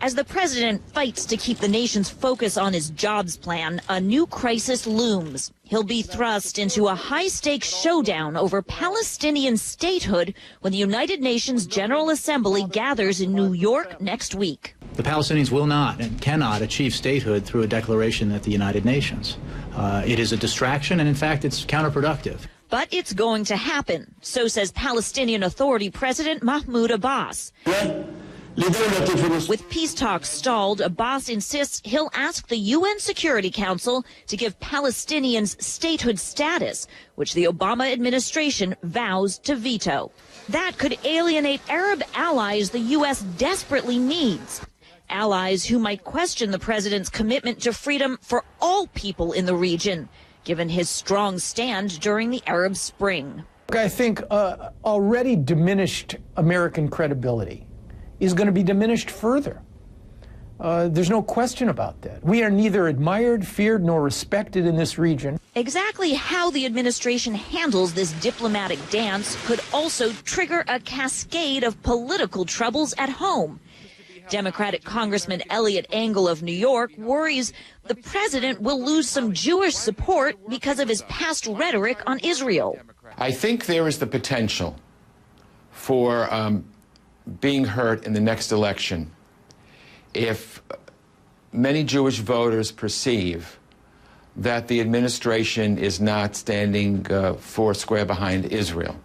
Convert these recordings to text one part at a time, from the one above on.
As the president fights to keep the nation's focus on his jobs plan, a new crisis looms. He'll be thrust into a high-stakes showdown over Palestinian statehood when the United Nations General Assembly gathers in New York next week. The Palestinians will not and cannot achieve statehood through a declaration at the United Nations. It is a distraction, and in fact, it's counterproductive. But it's going to happen, so says Palestinian Authority President Mahmoud Abbas. With peace talks stalled, Abbas insists he'll ask the UN Security Council to give Palestinians statehood status, which the Obama administration vows to veto. That could alienate Arab allies the U.S. desperately needs. Allies who might question the president's commitment to freedom for all people in the region, given his strong stand during the Arab Spring. I think already diminished American credibility is going to be diminished further. There's no question about that. We are neither admired, feared, nor respected in this region. Exactly how the administration handles this diplomatic dance could also trigger a cascade of political troubles at home. Democratic Congressman Eliot Engel of New York worries the president will lose some Jewish support because of his past rhetoric on Israel. I think there is the potential for being hurt in the next election if many Jewish voters perceive that the administration is not standing foursquare behind Israel,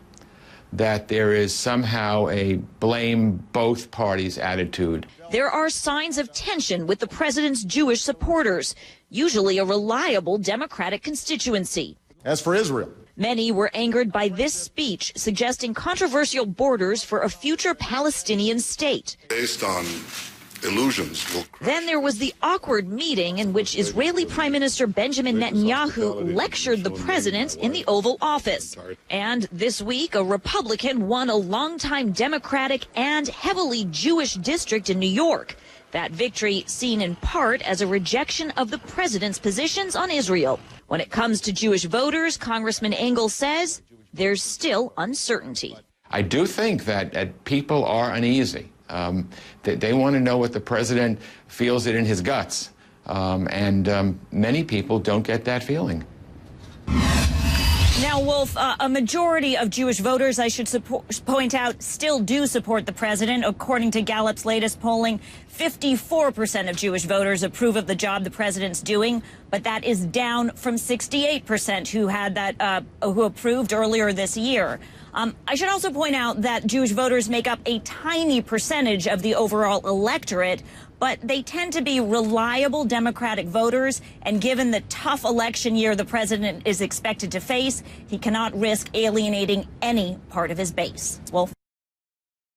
that there is somehow a blame both parties attitude. There are signs of tension with the president's Jewish supporters, usually a reliable Democratic constituency. As for Israel, many were angered by this speech suggesting controversial borders for a future Palestinian state. Based on illusions. Then there was the awkward meeting in which Israeli Prime Minister Benjamin Netanyahu lectured the president in the Oval Office. And this week, a Republican won a longtime Democratic and heavily Jewish district in New York. That victory seen in part as a rejection of the president's positions on Israel. When it comes to Jewish voters, Congressman Engel says there's still uncertainty. I do think that people are uneasy. They want to know what the president feels it in his guts. And many people don't get that feeling. Now, Wolf, a majority of Jewish voters, I should point out, still do support the president. According to Gallup's latest polling, 54% of Jewish voters approve of the job the president's doing, but that is down from 68% who had that who approved earlier this year. I should also point out that Jewish voters make up a tiny percentage of the overall electorate, but they tend to be reliable Democratic voters. And given the tough election year the president is expected to face, he cannot risk alienating any part of his base. Wolf.